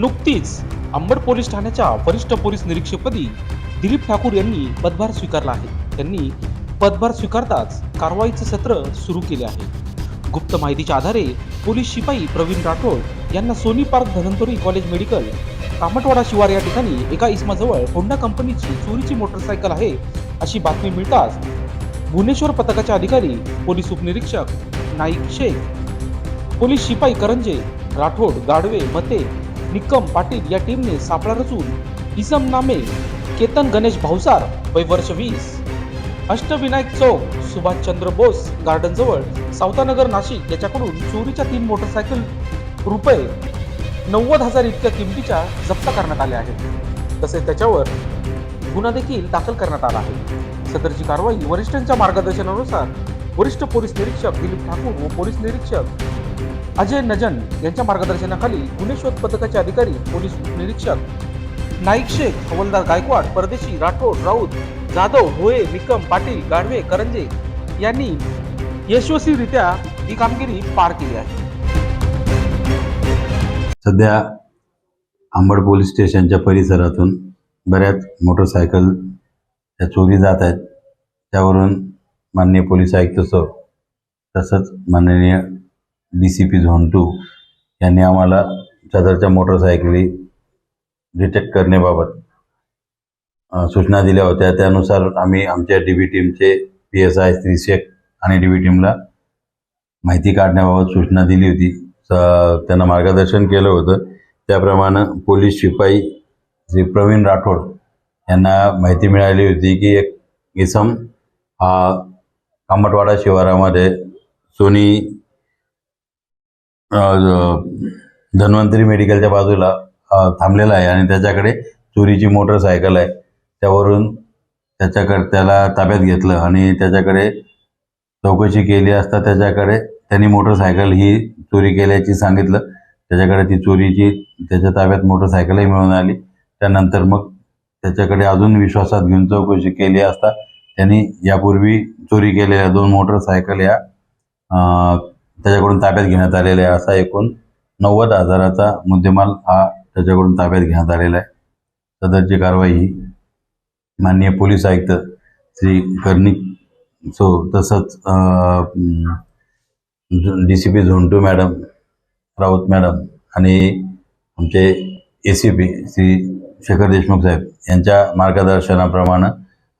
नुकतीच अंबड पोलीस ठाण्याच्या वरिष्ठ पोलीस निरीक्षकपदी दिलीप ठाकूर यांनी पदभार स्वीकारला आहे. त्यांनी पदभार स्वीकारताच कारवाईचे सत्र सुरू केले आहे. गुप्त माहितीच्या आधारे पोलीस शिपाई प्रवीण राठोड यांना सोनी पार्क धनंतरी कॉलेज मेडिकल कामटवाडा शिवार या ठिकाणी एका इसमाजवळ होंडा कंपनीची चोरीची मोटरसायकल आहे अशी बातमी मिळताच भुवनेश्वर पथकाचे अधिकारी पोलीस उपनिरीक्षक नाईक शेख, पोलीस शिपाई करंजे, राठोड, गाडवे, मते, निकम, पाटील या टीमने सापळा रचून इसम नामे केतन गणेश भावसार वय वर्ष 20, अष्टविनायक चौक सुभाषचंद्र बोस गार्डन जवळ सावतानगर नाशिक याच्याकडून चोरीच्या 3 मोटरसायकल रुपये 90,000 इतक्या किमतीच्या जप्त करण्यात आल्या आहेत. तसेच त्याच्यावर गुन्हा देखील दाखल करण्यात आला आहे. सदरची कारवाई वरिष्ठांच्या मार्गदर्शनानुसार वरिष्ठ पोलीस निरीक्षक दिलीप ठाकूर व पोलीस निरीक्षक अजय नजन यांच्या मार्गदर्शनाखाली गुन्हे शोध पथकाचे अधिकारी पोलीस निरीक्षक नाईक शेख, हवलदार गायकवाड, परदेशी, राठोड, राऊत, जाधव, भोये, निकम, पाटील, गाडवे, करंजे यांनी यशस्वीरित्या ही कामगिरी पार केली आहे. सध्या अंबड पोलीस स्टेशनच्या परिसरातून बऱ्याच मोटरसायकल त्या चोरी जात आहेत. त्यावरून माननीय पोलीस आयुक्त सर तसंच माननीय DCP झोन 2 यांनी आम्हाला सदरच्या मोटरसायकली डिटेक्ट करण्याबाबत सूचना दिल्या होत्या. त्यानुसार आम्ही आमच्या DB टीमचे PSI श्री शेख आणि DB टीमला माहिती काढण्याबाबत सूचना दिली होती. त्यांना मार्गदर्शन केलं होतं. त्याप्रमाणे पोलीस शिपाई श्री प्रवीण राठोड यांना माहिती मिळाली होती की एक इसम हा कामटवाडा शिवारामध्ये सोनी धन्वंतरी मेडिकलच्या बाजूला थांबलेला आहे आणि त्याच्याकडे चोरीची मोटरसायकल आहे. त्यावरून त्याला ताब्यात घेतलं आणि त्याच्याकडे चौकशी केली असता त्यांनी मोटरसायकल ही चोरी केल्याची सांगितलं. त्याच्याकडे ती त्याच्या ताब्यात मोटरसायकलही मिळून आली. त्यानंतर मग त्याच्याकडे अजून विश्वासात घेऊन चौकशी केली असता त्यांनी यापूर्वी चोरी केलेल्या 2 मोटरसायकल या त्याच्याकडून ताब्यात घेण्यात आलेल्या आहे. असा एकूण 90,000चा मुद्देमाल हा त्याच्याकडून ताब्यात घेण्यात आलेला आहे. सदरची कारवाई ही माननीय पोलीस आयुक्त श्री कर्णिक तसंच DCP zone 2 madam Raut madam आणि आमचे ACP श्री शेखर देशमुख साहेब यांच्या मार्गदर्शनाप्रमाणे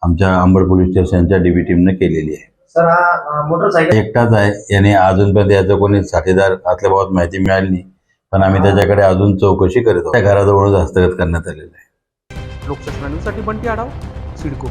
आमच्या अंबड पोलीस स्टेशनच्या DB टीमने केलेली आहे. सर, हा मोटरसायकल एकटाच आहे. याने अजूनपर्यंत याचं कोणी साथीदार असल्याबाबत माहिती मिळाली नाही, पण आम्ही त्याच्याकडे अजून चौकशी करत आहोत. त्या घराजवळच हस्तगत करण्यात आलेलं आहे. लोकशाही न्यूजसाठी बंटी आढाव, सिडको.